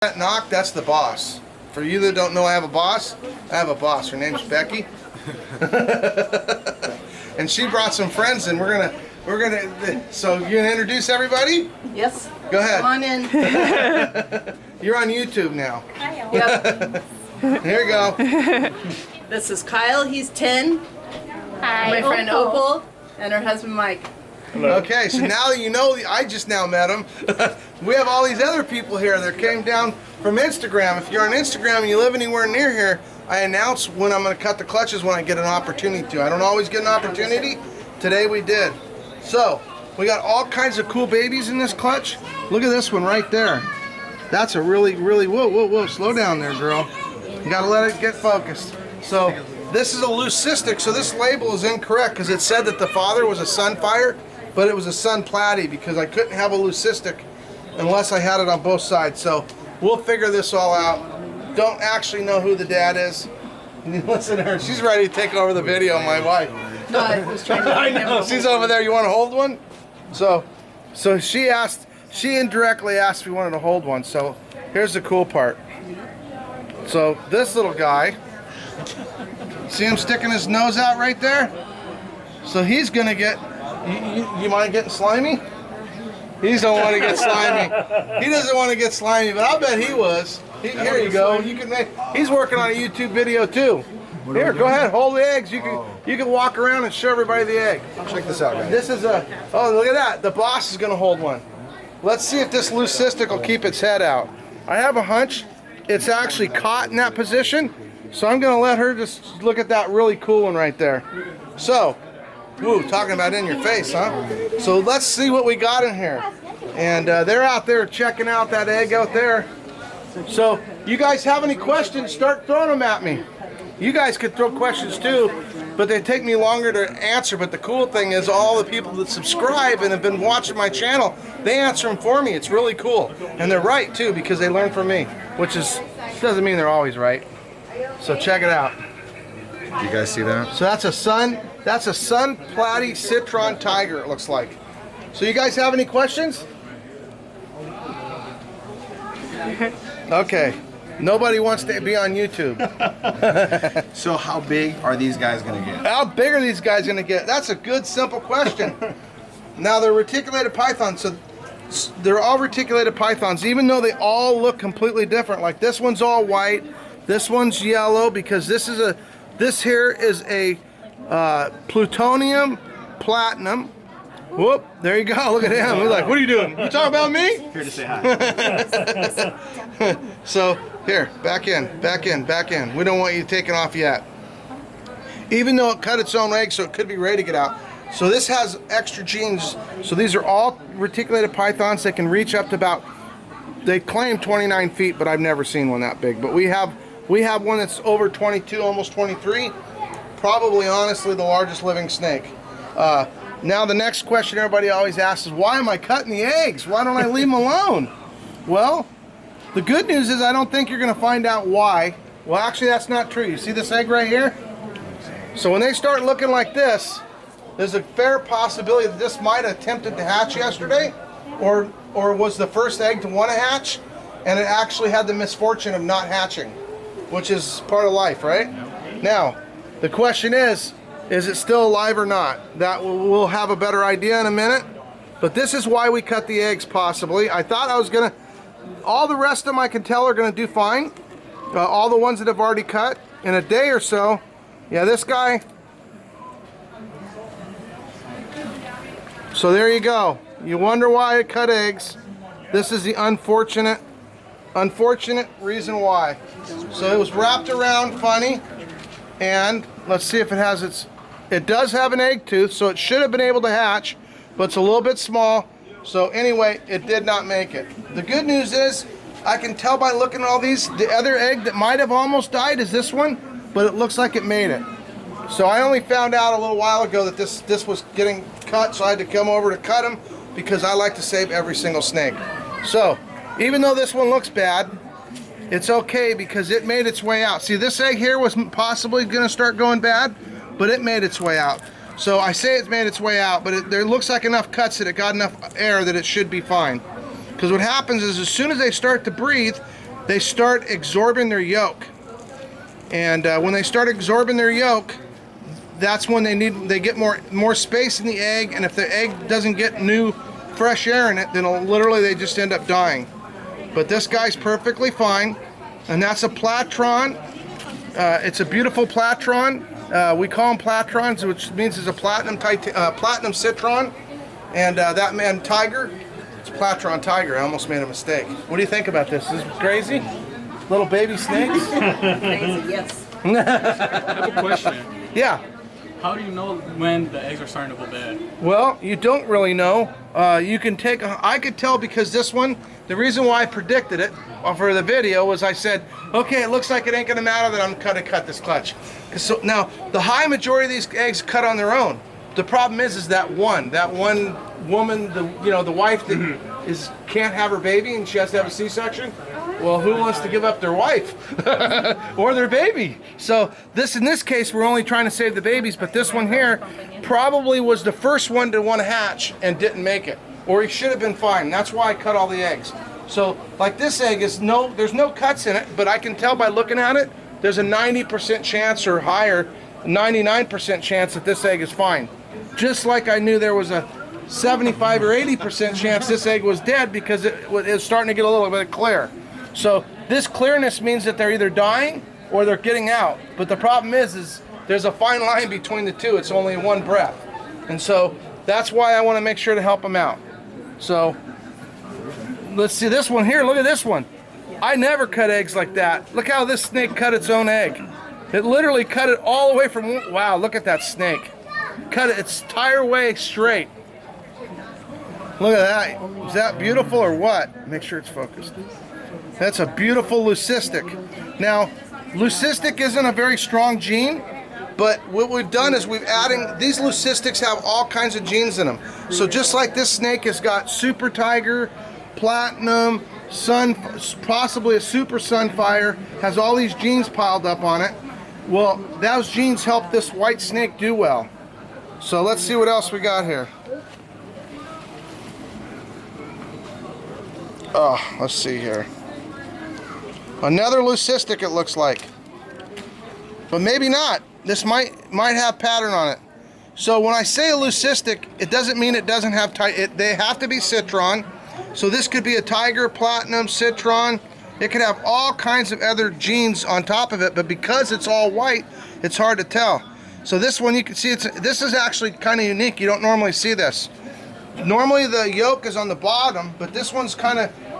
That knock, that's the boss. For you that don't know I have a boss, I have a boss. Her name's Becky. And she brought some friends and so you gonna introduce everybody? Yes. Go ahead. Come on in. You're on YouTube now. Yep. Here you go. This is Kyle, he's 10. Hi, My friend Opal and her husband Mike. Hello. Okay, so now that you know, I just now met them. We have all these other people here that came down from Instagram. If you're on Instagram and you live anywhere near here, I announce when I'm going to cut the clutches when I get an opportunity to. I don't always get an opportunity. Today we did. So, we got all kinds of cool babies in this clutch. Look at this one right there. That's a really, whoa, slow down there, girl. You got to let it get focused. So, this is a leucistic, so this label is incorrect because it said that the father was a sunfire, but it was a sun platy because I couldn't have a leucistic unless I had it on both sides. So we'll figure this all out. Don't actually know who the dad is. Listen to her. She's ready to take over the video, my wife. No, I was trying to I know. She's over there. You want to hold one? So she indirectly asked if we wanted to hold one. So here's the cool part. So this little guy, see him sticking his nose out right there? So he's going to get... You mind getting slimy? He don't want to get slimy. He doesn't want to get slimy, but I'll bet he was. Here you go. You can make. He's working on a YouTube video too. Here, go ahead, hold the eggs. You can walk around and show everybody the egg. Check this out, guys. This is a. Oh, look at that. The boss is going to hold one. Let's see if this leucistic will keep its head out. I have a hunch it's actually caught in that position, so I'm going to let her just look at that really cool one right there. So. Woo, talking about in your face, huh? So let's see what we got in here. And they're out there checking out that egg out there. So you guys have any questions, start throwing them at me. You guys could throw questions too, but they take me longer to answer. But the cool thing is all the people that subscribe and have been watching my channel, they answer them for me. It's really cool. And they're right too because they learn from me, which doesn't mean they're always right. So check it out. You guys see that? So that's a sun platy citron tiger, it looks like. So you guys have any questions? Okay. Nobody wants to be on YouTube. So how big are these guys going to get? How big are these guys going to get? That's a good, simple question. Now they're reticulated pythons, so they're all reticulated pythons, even though they all look completely different. Like this one's all white, this one's yellow because this here is a plutonium platinum. Whoop, there you go. Look at him. He's like, what are you doing? You talking about me? Here to say hi. So, here, back in. We don't want you taking off yet. Even though it cut its own egg, so it could be ready to get out. So this has extra genes. So these are all reticulated pythons. They can reach up to about, they claim 29 feet, but I've never seen one that big. But we have one that's over 22, almost 23. Probably, honestly, the largest living snake. Now, the next question everybody always asks is, why am I cutting the eggs? Why don't I leave them alone? Well, the good news is I don't think you're going to find out why. Well, actually, that's not true. You see this egg right here? So when they start looking like this, there's a fair possibility that this might have attempted to hatch yesterday, or was the first egg to want to hatch, and it actually had the misfortune of not hatching, which is part of life, right? Now, the question is it still alive or not? That we'll have a better idea in a minute. But this is why we cut the eggs, possibly. I thought I was going to... All the rest of them I can tell are going to do fine. All the ones that have already cut. In a day or so... Yeah, this guy... So there you go. You wonder why I cut eggs. This is the unfortunate reason why. So it was wrapped around funny. And let's see if it has it does have an egg tooth, so it should have been able to hatch, but it's a little bit small. So anyway, it did not make it. The good news is, I can tell by looking at all these, the other egg that might have almost died is this one, but it looks like it made it. So I only found out a little while ago that this was getting cut, so I had to come over to cut them because I like to save every single snake. So, even though this one looks bad, it's okay because it made its way out. See, this egg here was possibly going to start going bad, but it made its way out. So I say it's made its way out, but there looks like enough cuts that it got enough air that it should be fine. Because what happens is as soon as they start to breathe, they start absorbing their yolk. And when they start absorbing their yolk, that's when they get more space in the egg, and if the egg doesn't get new fresh air in it, then literally they just end up dying. But this guy's perfectly fine, and that's a platron. It's a beautiful platron. We call them platrons, which means it's a platinum citron. And that man tiger, it's platron tiger. I almost made a mistake. What do you think about this? Is this crazy? Little baby snakes? Crazy, yes. I have a question. Yeah. How do you know when the eggs are starting to go bad? Well, you don't really know. You can take I could tell because this one, the reason why I predicted it for the video was I said, okay, it looks like it ain't gonna matter that I'm gonna cut this clutch. So now, the high majority of these eggs cut on their own. The problem is that one woman, the wife that can't have her baby and she has to have a C-section. Well, who wants to give up their wife or their baby? So in this case, we're only trying to save the babies, but this one here probably was the first one to want to hatch and didn't make it, or he should have been fine. That's why I cut all the eggs. So like this egg there's no cuts in it, but I can tell by looking at it, there's a 90% chance or higher, 99% chance that this egg is fine. Just like I knew there was a 75 or 80% chance this egg was dead because it was starting to get a little bit clear. So this clearness means that they're either dying or they're getting out. But the problem is there's a fine line between the two. It's only one breath. And so that's why I want to make sure to help them out. So let's see this one here. Look at this one. I never cut eggs like that. Look how this snake cut its own egg. It literally cut it all the way from, wow, look at that snake. Cut it its entire way straight. Look at that. Is that beautiful or what? Make sure it's focused. That's a beautiful leucistic. Now, leucistic isn't a very strong gene, but what we've done is these leucistics have all kinds of genes in them. So just like this snake has got super tiger, platinum, possibly a super sunfire, has all these genes piled up on it. Well, those genes help this white snake do well. So let's see what else we got here. Oh, let's see here. Another leucistic, it looks like, but maybe not. This might have pattern on it. So when I say a leucistic, it doesn't mean it doesn't have they have to be citron. So this could be a tiger, platinum, citron. It could have all kinds of other genes on top of it, but because it's all white, it's hard to tell. So this one, you can see this is actually kind of unique. You don't normally see this. Normally the yolk is on the bottom, but this one's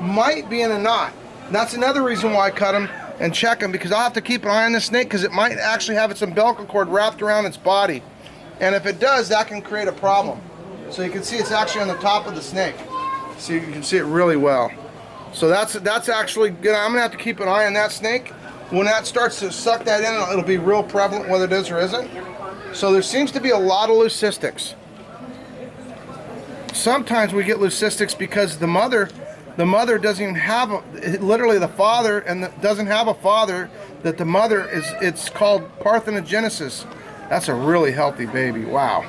might be in a knot. That's another reason why I cut them and check them, because I'll have to keep an eye on this snake because it might actually have its umbilical cord wrapped around its body. And if it does, that can create a problem. So you can see it's actually on the top of the snake. So you can see it really well. So that's actually good. I'm gonna have to keep an eye on that snake. When that starts to suck that in, it'll be real prevalent whether it is or isn't. So there seems to be a lot of leucistics. Sometimes we get leucistics because the mother doesn't even have literally the father doesn't have a father, that the mother it's called parthenogenesis. That's a really healthy baby. Wow.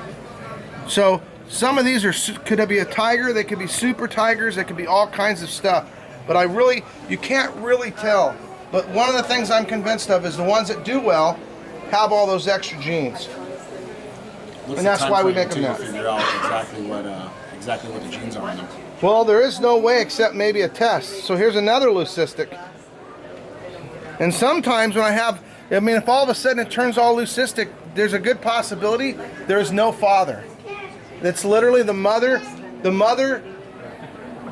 So some of these could be a tiger, they could be super tigers, they could be all kinds of stuff. But you can't really tell. But one of the things I'm convinced of is the ones that do well have all those extra genes. And that's why we make them now. Figure out exactly what the genes are in them. Well, there is no way except maybe a test. So here's another leucistic. And sometimes when if all of a sudden it turns all leucistic, there's a good possibility there's no father. It's literally the mother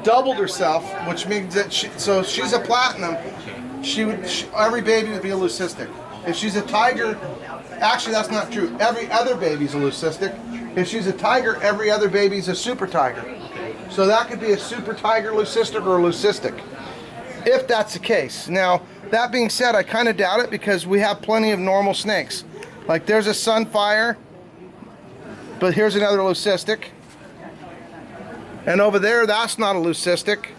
doubled herself, which means that she's a platinum. Every baby would be a leucistic. If she's a tiger, actually that's not true. Every other baby's a leucistic. If she's a tiger, every other baby's a super tiger. So that could be a super tiger leucistic or a leucistic, if that's the case. Now, that being said, I kind of doubt it because we have plenty of normal snakes. Like there's a sunfire, but here's another leucistic. And over there, that's not a leucistic.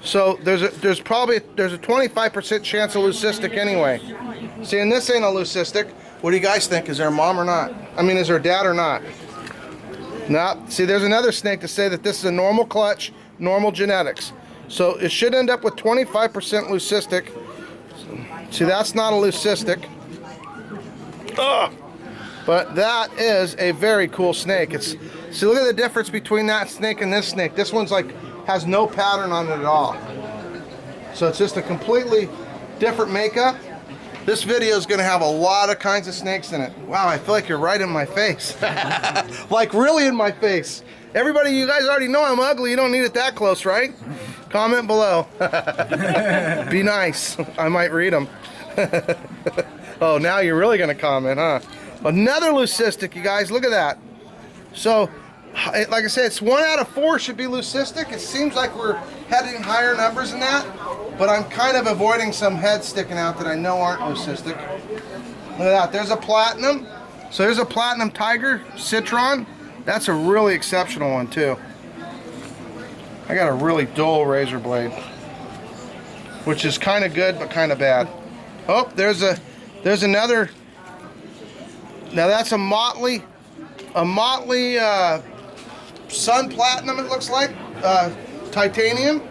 So there's a 25% chance of leucistic anyway. See, and this ain't a leucistic. What do you guys think? Is there a mom or not? I mean, is there a dad or not? No. See, there's another snake to say that this is a normal clutch, normal genetics. So it should end up with 25% leucistic. See, that's not a leucistic. Ugh. But that is a very cool snake. See, look at the difference between that snake and this snake. This one's like has no pattern on it at all. So it's just a completely different makeup. This video is going to have a lot of kinds of snakes in it. Wow, I feel like you're right in my face. Like really in my face. Everybody, you guys already know I'm ugly. You don't need it that close, right? Comment below. Be nice. I might read them. Oh, now you're really going to comment, huh? Another leucistic, you guys. Look at that. So, like I said, it's 1 out of 4 should be leucistic. It seems like we're heading higher numbers than that, but I'm kind of avoiding some heads sticking out that I know aren't leucistic. Look at that. There's a platinum. So there's a platinum tiger citron. That's a really exceptional one too. I got a really dull razor blade, which is kind of good but kind of bad. Oh, there's another. Now that's a motley sun platinum. It looks like titanium.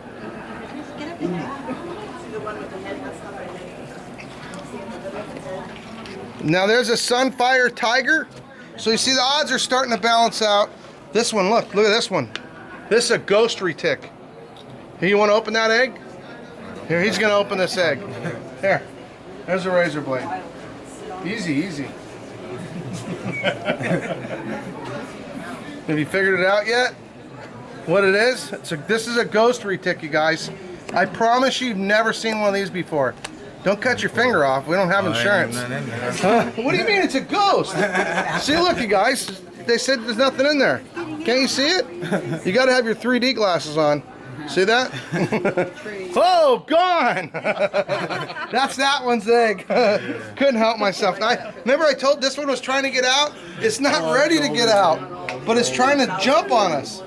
Now there's a sunfire tiger. So you see the odds are starting to balance out. This one, look at this one. This is a ghost retic. Here, you want to open that egg? Here, he's going to open this egg. Here, there's a razor blade. Easy, easy. Have you figured it out yet? What it is? This is a ghost retic, you guys. I promise you've never seen one of these before. Don't cut your finger off. We don't have insurance. What do you mean it's a ghost? See, look, you guys. They said there's nothing in there. Can't you see it? You got to have your 3D glasses on. See that? Oh, gone! That's that one's egg. Couldn't help myself. Remember I told this one was trying to get out? It's not ready to get out, but it's trying to jump on us.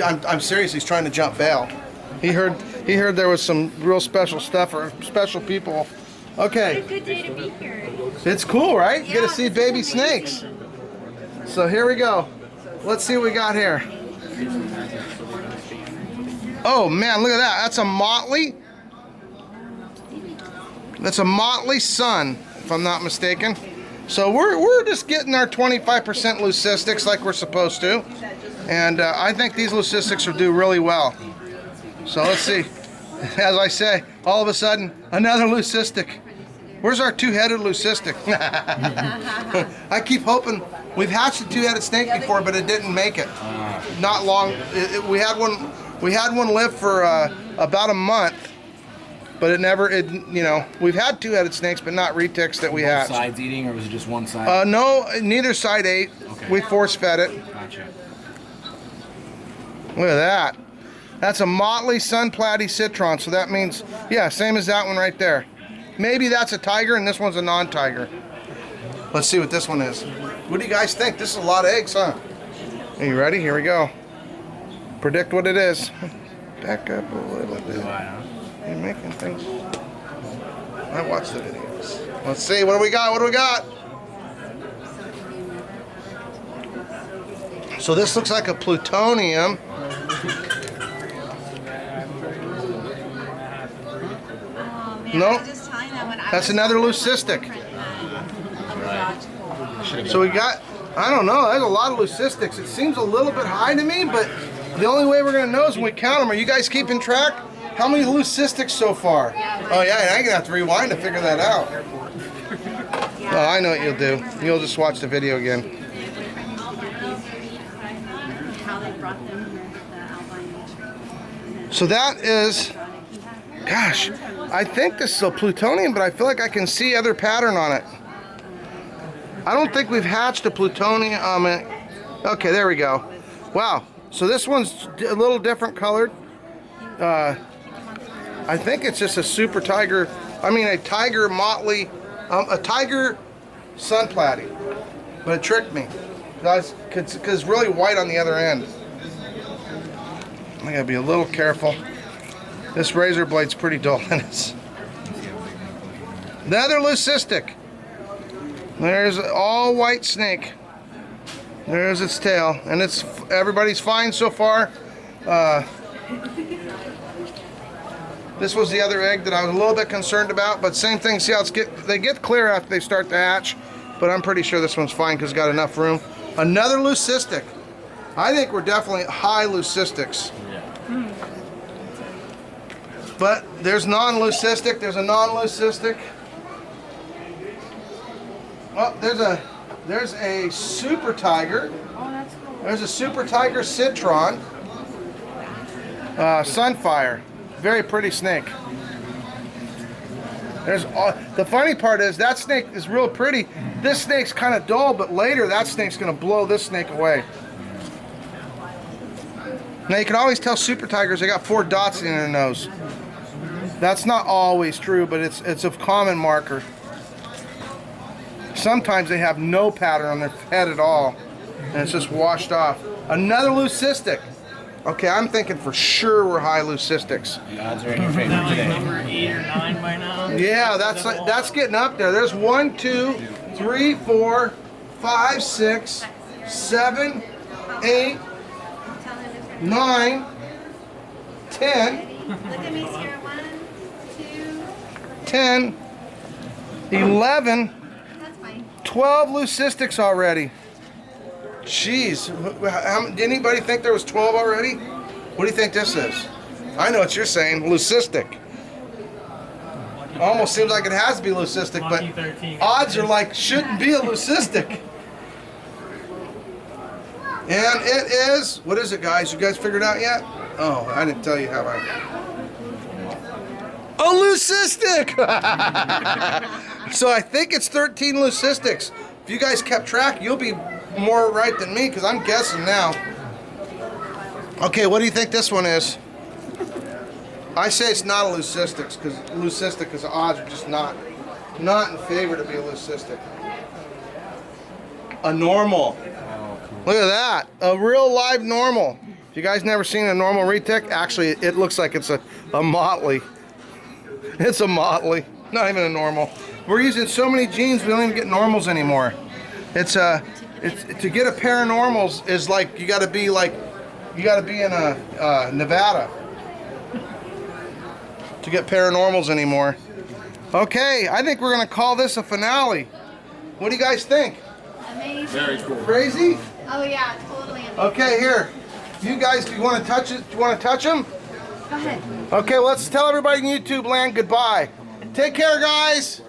I'm serious. He's trying to jump bail. He heard there was some real special stuff or special people. Okay. What a good day to be here. It's cool, right? You Yeah, get to see this is baby amazing. snakes. So here we go. Let's see what we got here. Oh man, look at that. That's a motley. That's a motley sun, if I'm not mistaken. So we're just getting our 25% leucistics like we're supposed to. And I think these leucistics will do really well. So let's see. As I say, all of a sudden, another leucistic. Where's our two-headed leucistic? I keep hoping. We've hatched a two-headed snake before, but it didn't make it. Not long. We had one live for about a month, but it never. We've had two-headed snakes, but not retics that we hatched. Both sides eating, or was it just one side? No, neither side ate. Okay. We force-fed it. Gotcha. Look at that. That's a motley sun platy citron, so that means, yeah, same as that one right there. Maybe that's a tiger and this one's a non-tiger. Let's see what this one is. What do you guys think? This is a lot of eggs, huh? Are you ready? Here we go. Predict what it is. Back up a little bit. You're making things. I watch the videos. Let's see. What do we got? What do we got? So this looks like a plutonium. No, that's another leucistic. So we got, I don't know, there's a lot of leucistics. It seems a little bit high to me, but the only way we're going to know is when we count them. Are you guys keeping track? How many leucistics so far? Oh yeah, and I'm going to have to rewind to figure that out. Oh, I know what you'll do. You'll just watch the video again. So that is, gosh, I think this is a plutonium, but I feel like I can see other pattern on it. I don't think we've hatched a plutonium. Okay, there we go. Wow. So this one's a little different colored. I think it's just a super tiger. I mean, a tiger motley, a tiger sun platy. But it tricked me. Because it's really white on the other end. I gotta be a little careful. This razor blade's pretty dull in it. Another leucistic. There's an all white snake. There's its tail, and everybody's fine so far. This was the other egg that I was a little bit concerned about, but same thing. See how they get clear after they start to hatch, but I'm pretty sure this one's fine because it's got enough room. Another leucistic. I think we're definitely high leucistics. But there's non-leucistic. There's a non-leucistic. Well, there's a super tiger. Oh, that's cool. There's a super tiger citron. Sunfire. Very pretty snake. The funny part is that snake is real pretty. This snake's kind of dull, but later that snake's going to blow this snake away. Now you can always tell super tigers, they got 4 dots in their nose. That's not always true, but it's a common marker. Sometimes they have no pattern on their head at all, and it's just washed off. Another leucistic. Okay, I'm thinking for sure we're high leucistics. The odds are in your favor today. Number 8 or 9 by now. Yeah, that's getting up there. There's 1, 2, 3, 4, 5, 6, 7, 8, 9, 10. Look at me, Sierra. 1, 2. 10, 11, That's fine. 12 leucistics already. Jeez, did anybody think there was 12 already? What do you think this is? I know what you're saying, leucistic. Almost seems like it has to be leucistic, but odds are like shouldn't be a leucistic. And it is, what is it, guys? You guys figured it out yet? Oh, I didn't tell you, have I? A leucistic! So I think it's 13 leucistics. If you guys kept track, you'll be more right than me because I'm guessing now. Okay, what do you think this one is? I say it's not a leucistic because the odds are just not in favor to be a leucistic. A normal. Look at that, a real live normal. If you guys never seen a normal retic, actually it looks like it's a motley. It's a motley, not even a normal. We're using so many genes we don't even get normals anymore. It's to get a pair of normals is like you got to be in a Nevada to get paranormals anymore. Okay, I think we're gonna call this a finale. What do you guys think? Amazing. Very cool. Crazy? Oh yeah, totally amazing. Okay, here. You guys, do you want to touch it? Do you want to touch them? Go ahead. Okay, let's tell everybody in YouTube land goodbye. Take care, guys.